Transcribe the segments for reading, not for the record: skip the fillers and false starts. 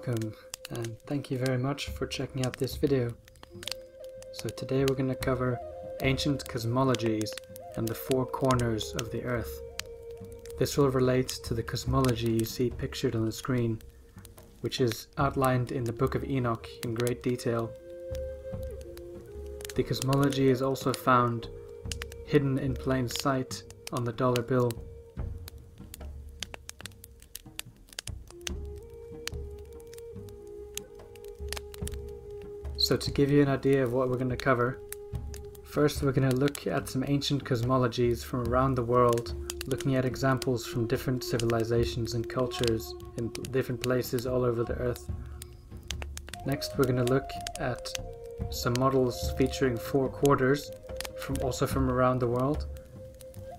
welcome, and thank you very much for checking out this video. So today we're going to cover ancient cosmologies and the four corners of the earth. This will relate to the cosmology you see pictured on the screen, which is outlined in the Book of Enoch in great detail. The cosmology is also found hidden in plain sight on the dollar bill. So to give you an idea of what we're going to cover, first we're going to look at some ancient cosmologies from around the world, looking at examples from different civilizations and cultures in different places all over the earth. Next we're going to look at some models featuring four quarters, also from around the world.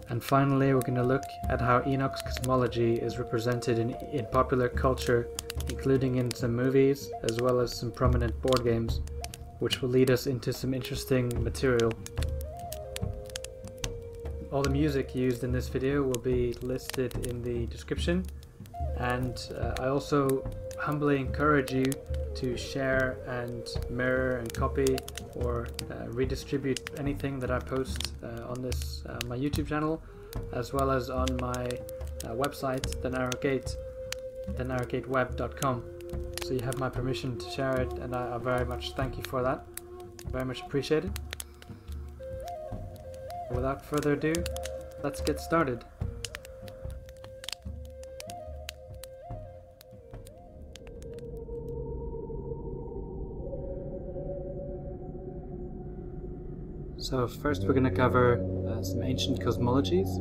And finally we're going to look at how Enoch's cosmology is represented in popular culture, including in some movies as well as some prominent board games, which will lead us into some interesting material. All the music used in this video will be listed in the description, and I also humbly encourage you to share and mirror and copy or redistribute anything that I post on this my YouTube channel, as well as on my website, thenarrowgateweb.com. So you have my permission to share it, and I very much thank you for that. Very much appreciated. Without further ado, let's get started. So first we're going to cover some ancient cosmologies,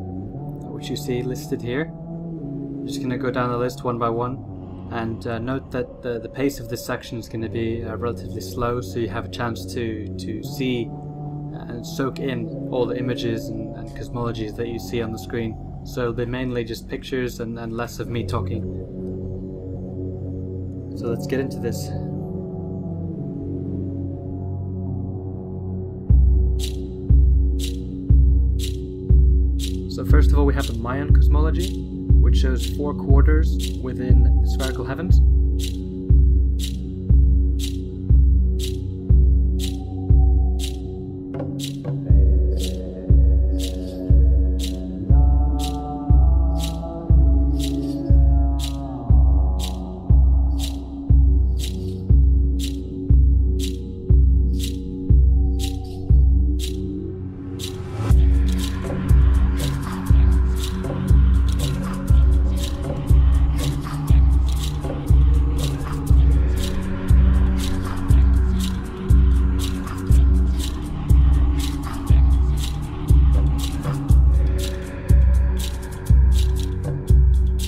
which you see listed here. I'm just going to go down the list one by one. And note that the pace of this section is going to be relatively slow, so you have a chance to see and soak in all the images and cosmologies that you see on the screen. So it'll be mainly just pictures and less of me talking. So let's get into this. So first of all we have the Mayan cosmology, which shows four quarters within spherical heavens.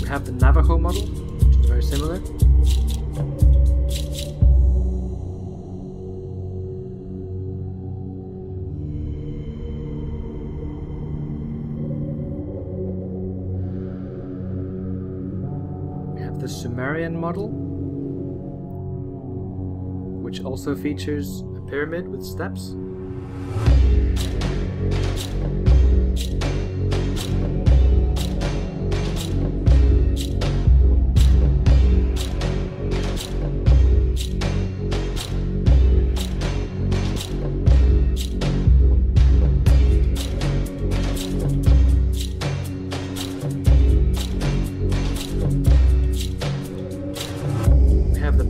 We have the Navajo model, which is very similar. We have the Sumerian model, which also features a pyramid with steps.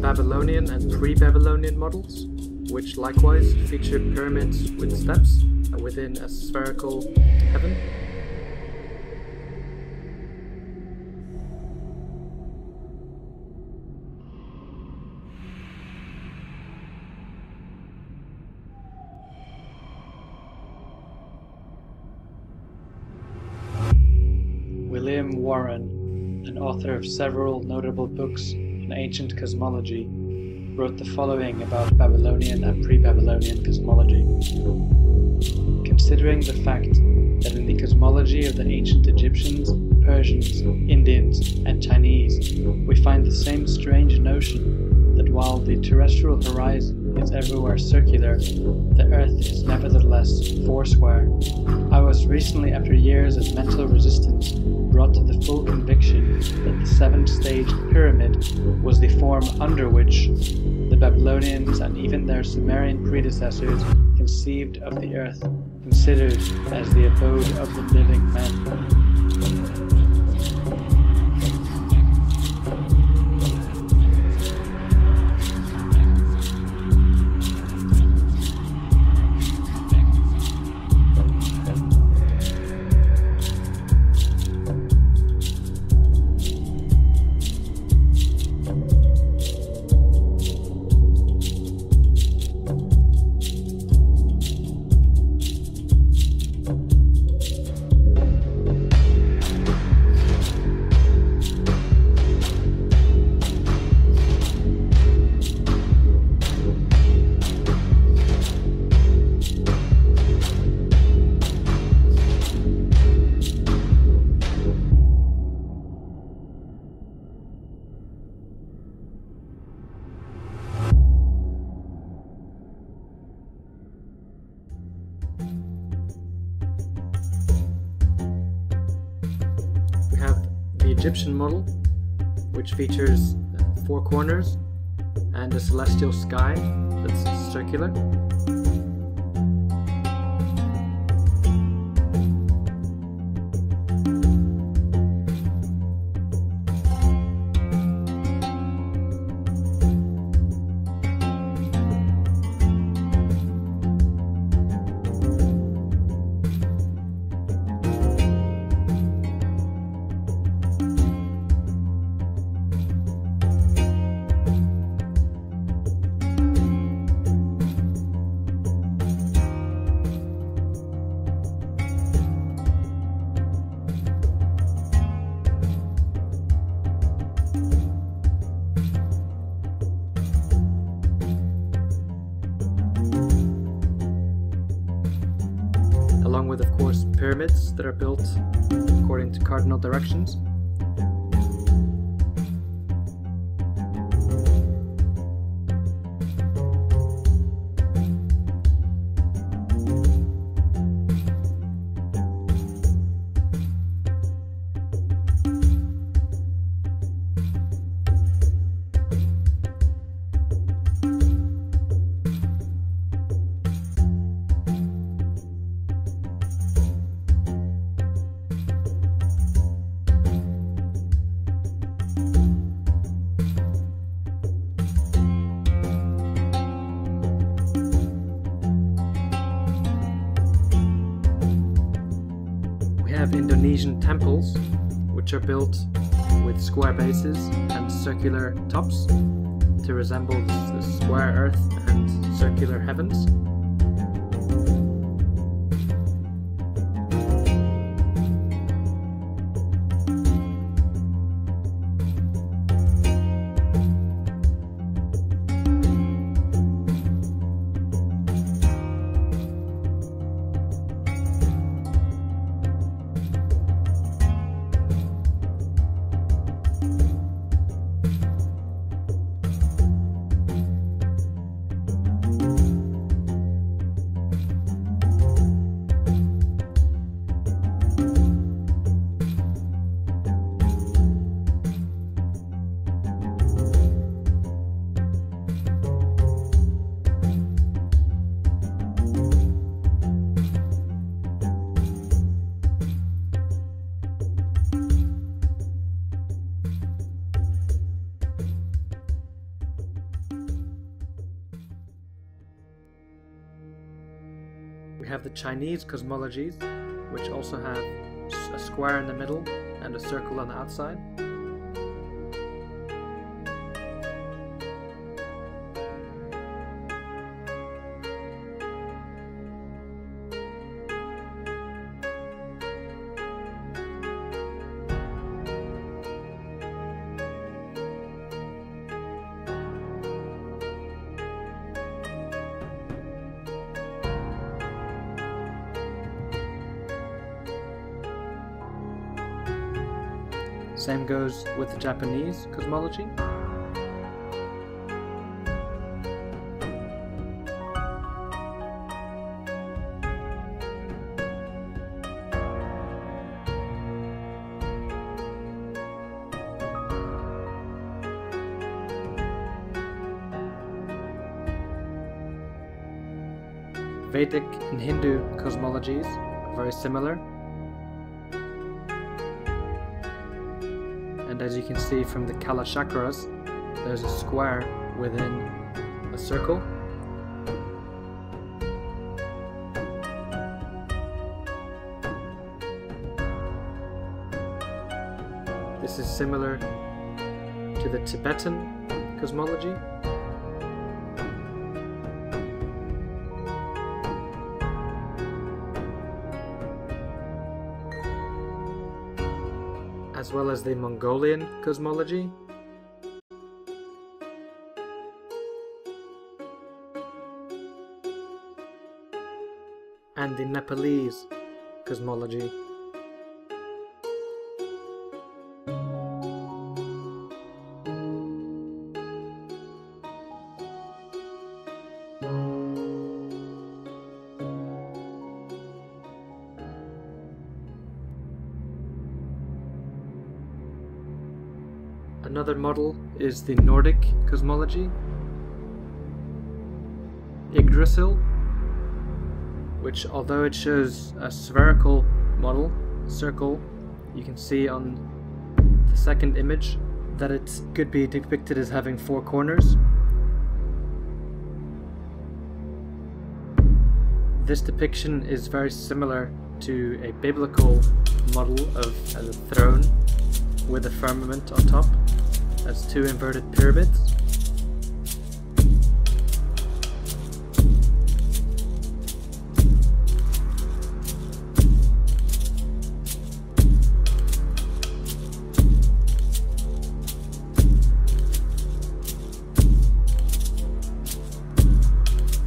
Babylonian and Pre-Babylonian models, which likewise feature pyramids with steps within a spherical heaven. William Warren, an author of several notable books on ancient cosmology, wrote the following about Babylonian and Pre-Babylonian cosmology. Considering the fact that in the cosmology of the ancient Egyptians, Persians, Indians, and Chinese, we find the same strange notion that while the terrestrial horizon is everywhere circular, the Earth is nevertheless as Foursquare. I was recently, after years of mental resistance, brought to the full conviction that the 7th-stage pyramid was the form under which the Babylonians and even their Sumerian predecessors conceived of the earth, considered as the abode of the living men. Egyptian model, which features 4 corners and a celestial sky that's circular. Along with, of course, pyramids that are built according to cardinal directions. Indonesian temples, which are built with square bases and circular tops to resemble the square earth and circular heavens. We have the Chinese cosmologies, which also have a square in the middle and a circle on the outside. Same goes with the Japanese cosmology. Vedic and Hindu cosmologies are very similar. And as you can see from the Kala chakras, there's a square within a circle. This is similar to the Tibetan cosmology. As well as the Mongolian cosmology. And the Nepalese cosmology. Another model is the Nordic cosmology, Yggdrasil, which, although it shows a spherical model, circle, you can see on the second image that it could be depicted as having 4 corners. This depiction is very similar to a biblical model of a throne with a firmament on top. That's 2 inverted pyramids.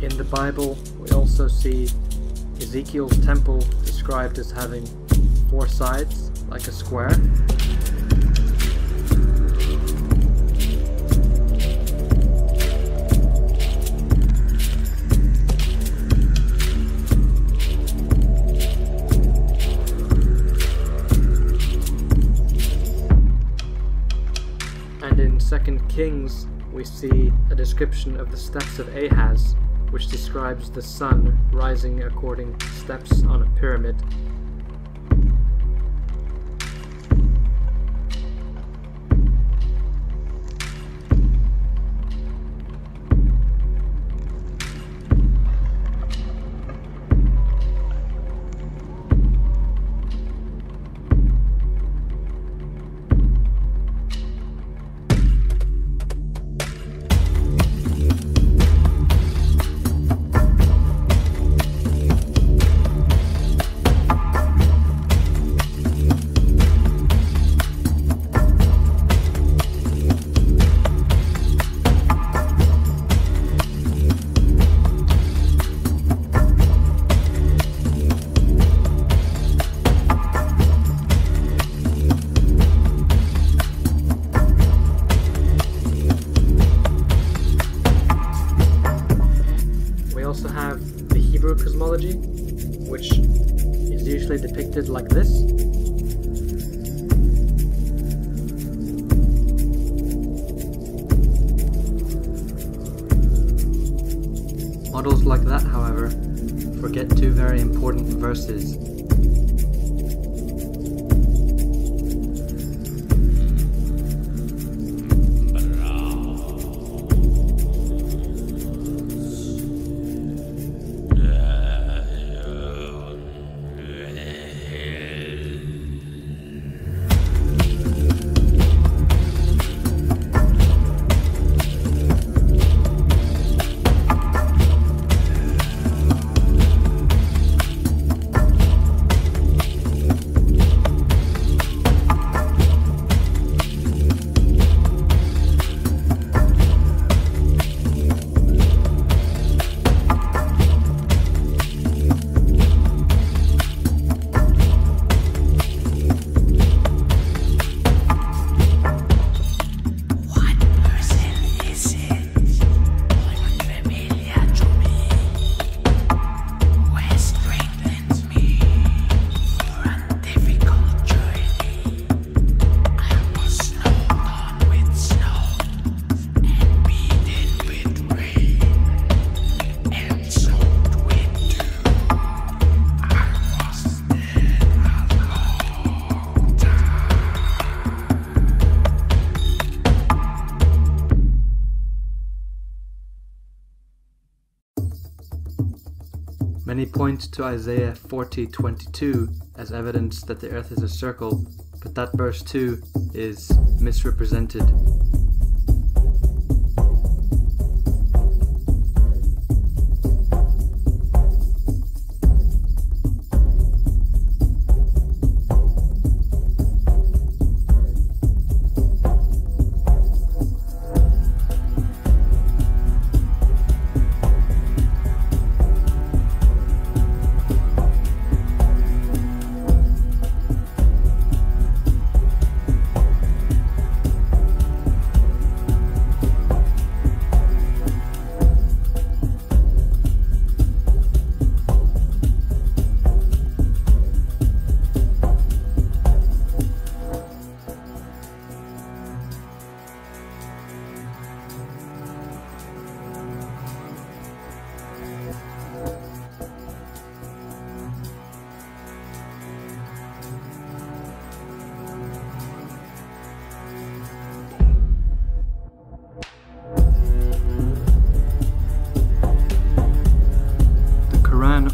In the Bible, we also see Ezekiel's temple described as having 4 sides, like a square. And in 2 Kings, we see a description of the steps of Ahaz, which describes the sun rising according to steps on a pyramid. Cosmology, which is usually depicted like this. Models like that, however, forget 2 very important verses. point to Isaiah 40:22 as evidence that the earth is a circle, but that verse too is misrepresented.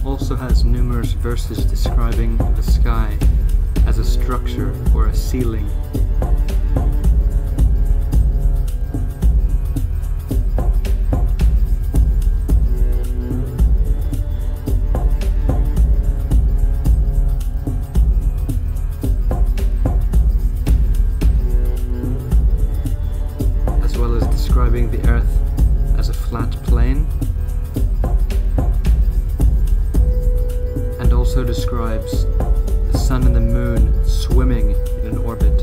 Also has numerous verses describing the sky as a structure or a ceiling. As well as describing the earth as a flat plane. Also describes the sun and the moon swimming in an orbit.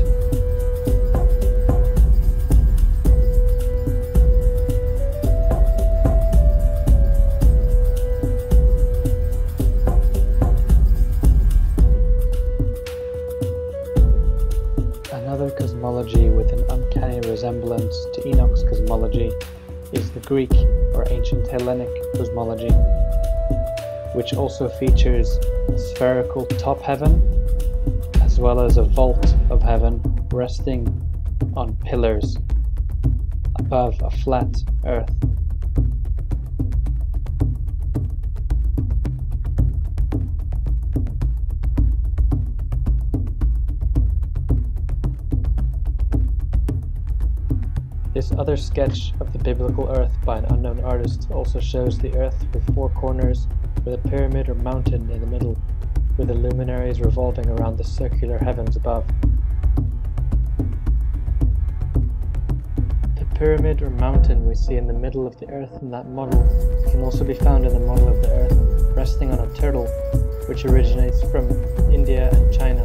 Another cosmology with an uncanny resemblance to Enoch's cosmology is the Greek or ancient Hellenic cosmology, which also features a spherical top heaven, as well as a vault of heaven resting on pillars above a flat earth. This other sketch of the biblical earth by an unknown artist also shows the earth with four corners, with a pyramid or mountain in the middle, with the luminaries revolving around the circular heavens above. The pyramid or mountain we see in the middle of the earth in that model can also be found in the model of the earth resting on a turtle, which originates from India and China.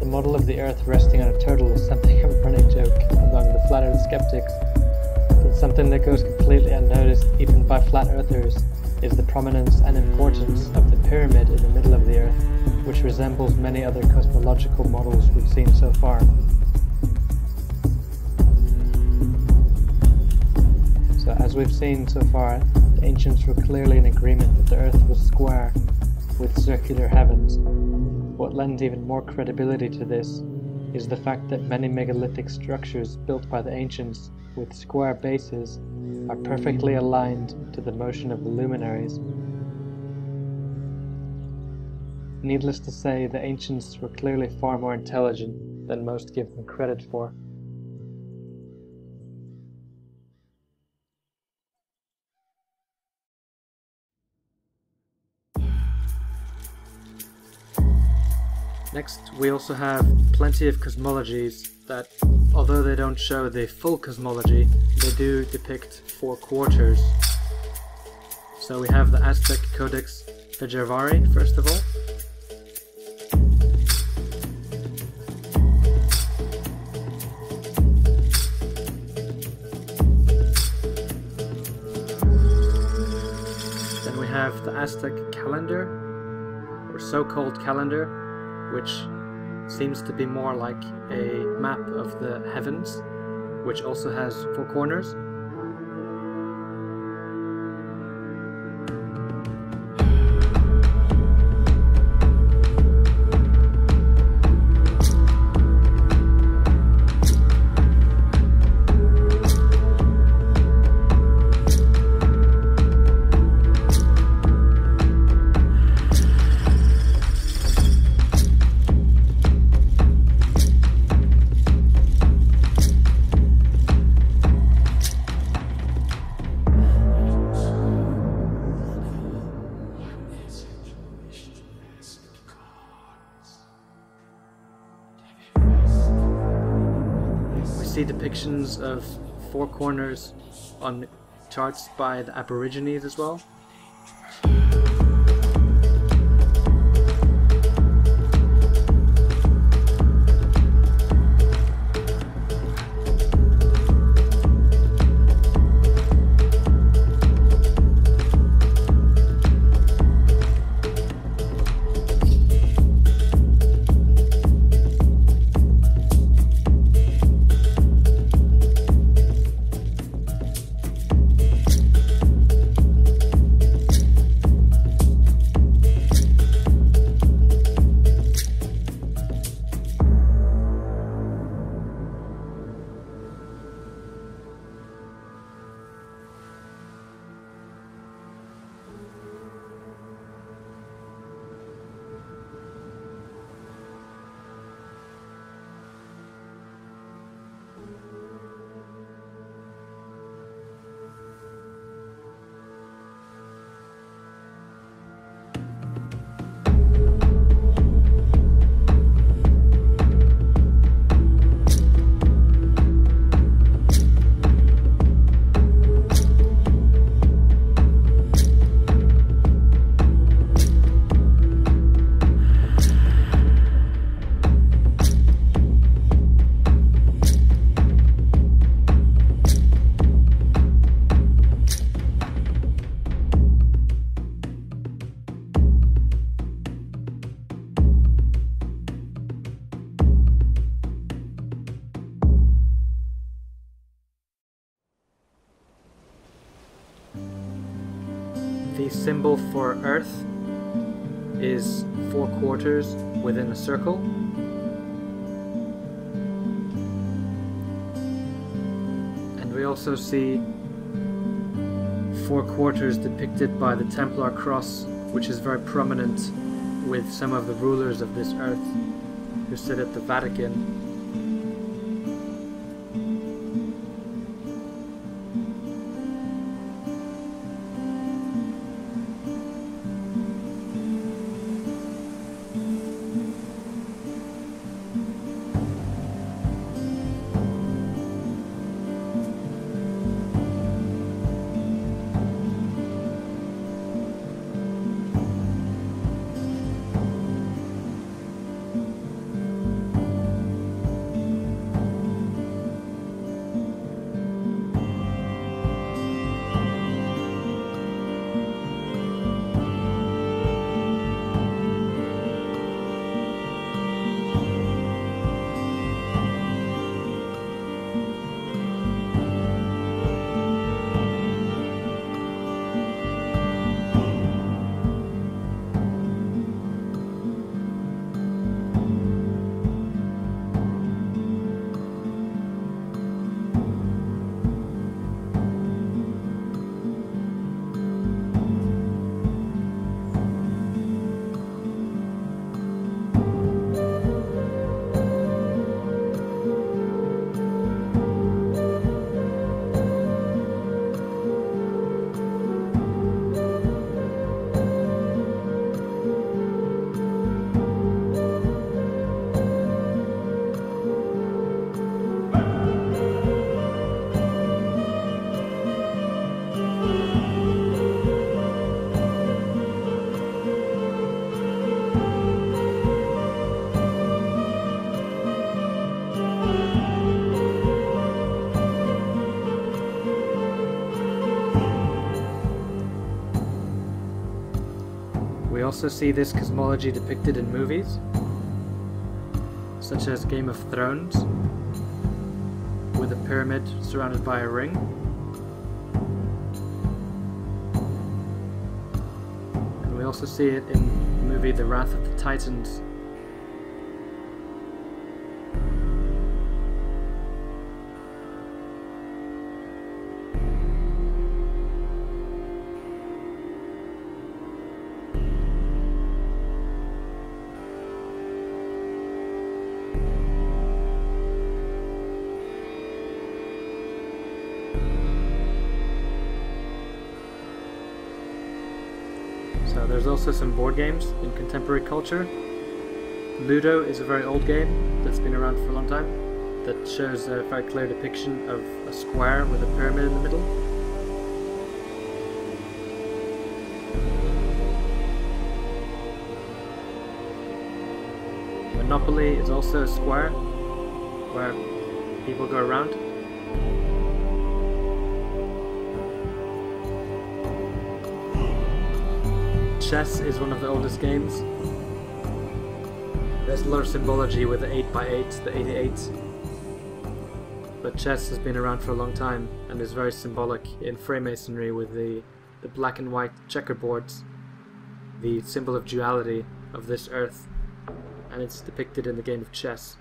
The model of the earth resting on a turtle is something of a running joke among the flat earth skeptics, but something that goes completely unnoticed even by flat earthers is the prominence and importance of the pyramid in the middle of the earth, which resembles many other cosmological models we've seen so far. So as we've seen so far, the ancients were clearly in agreement that the earth was square with circular heavens. What lends even more credibility to this is the fact that many megalithic structures built by the ancients with square bases are perfectly aligned to the motion of the luminaries. Needless to say, the ancients were clearly far more intelligent than most give them credit for. Next, we also have plenty of cosmologies that, although they don't show the full cosmology, they do depict four quarters. So we have the Aztec Codex Fejervary, first of all. Then we have the Aztec calendar, or so-called calendar, which seems to be more like a map of the heavens, which also has four corners. see depictions of four corners on charts by the Aborigines as well. The symbol for Earth is 4 quarters within a circle. And we also see 4 quarters depicted by the Templar cross, which is very prominent with some of the rulers of this earth who sit at the Vatican. We also see this cosmology depicted in movies, such as Game of Thrones, with a pyramid surrounded by a ring. And we also see it in the movie The Wrath of the Titans. So there's also some board games in contemporary culture. Ludo is a very old game that's been around for a long time. that shows a very clear depiction of a square with a pyramid in the middle. Monopoly is also a square where people go around. Chess is one of the oldest games. There's a lot of symbology with the 8x8, the 88. But chess has been around for a long time and is very symbolic in Freemasonry with the black and white checkerboards, the symbol of duality of this earth, and it's depicted in the game of chess.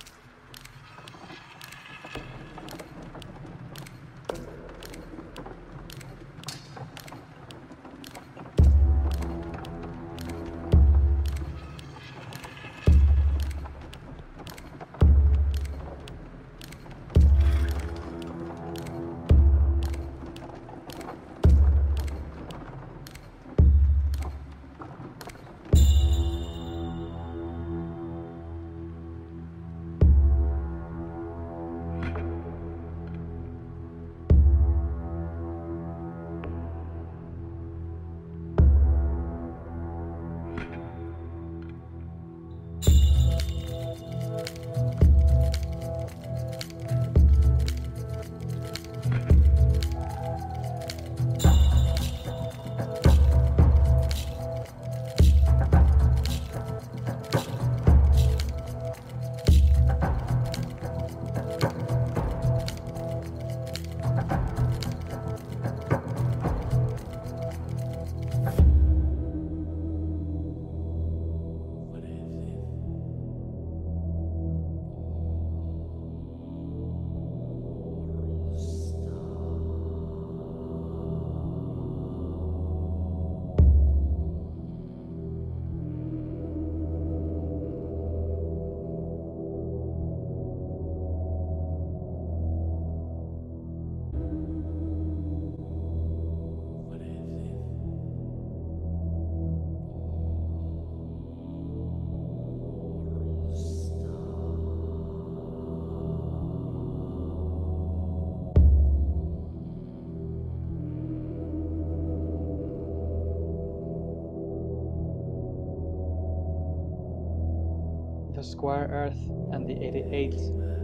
The square earth and the 88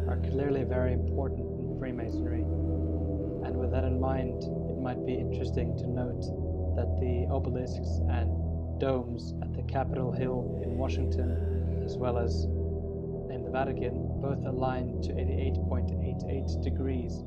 are clearly very important in Freemasonry, and with that in mind, it might be interesting to note that the obelisks and domes at the Capitol Hill in Washington, as well as in the Vatican, both align to 88.88 degrees.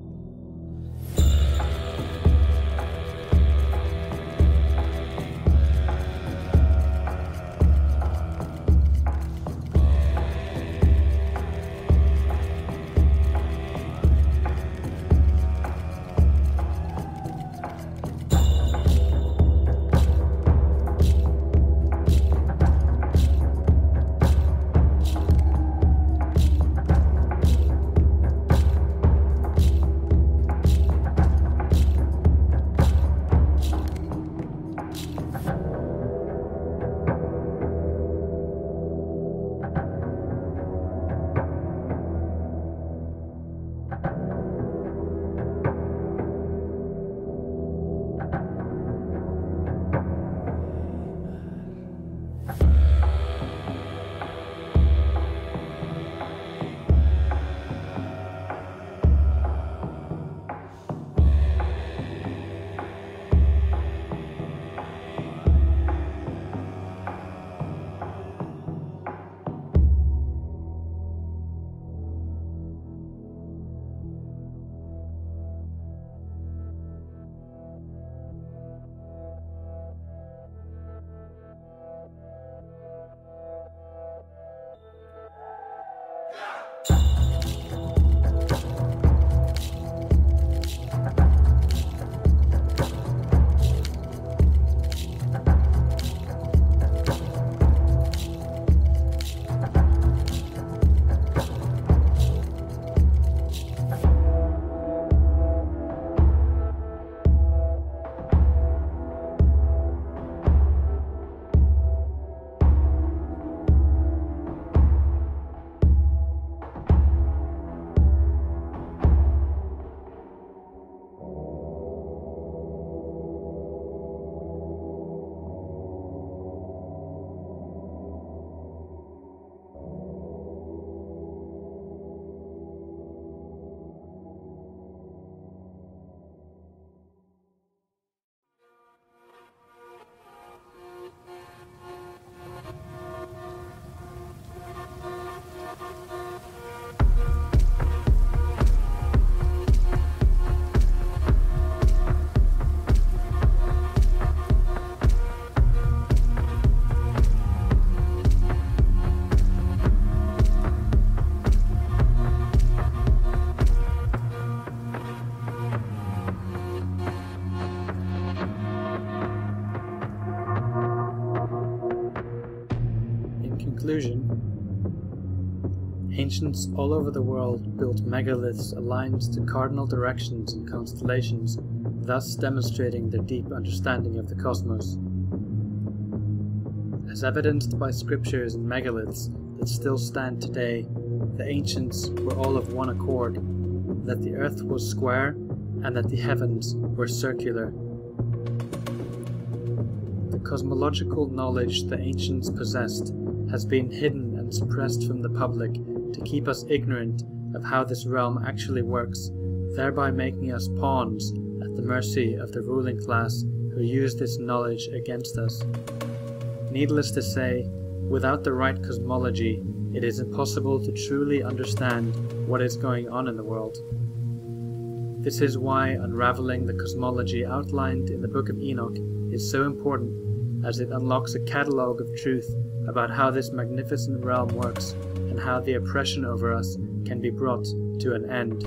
Conclusion: ancients all over the world built megaliths aligned to cardinal directions and constellations, thus demonstrating their deep understanding of the cosmos. As evidenced by scriptures and megaliths that still stand today, the ancients were all of one accord, that the earth was square and that the heavens were circular. The cosmological knowledge the ancients possessed has been hidden and suppressed from the public to keep us ignorant of how this realm actually works, thereby making us pawns at the mercy of the ruling class who use this knowledge against us. Needless to say, without the right cosmology, it is impossible to truly understand what is going on in the world. This is why unraveling the cosmology outlined in the Book of Enoch is so important, as it unlocks a catalogue of truth about how this magnificent realm works and how the oppression over us can be brought to an end.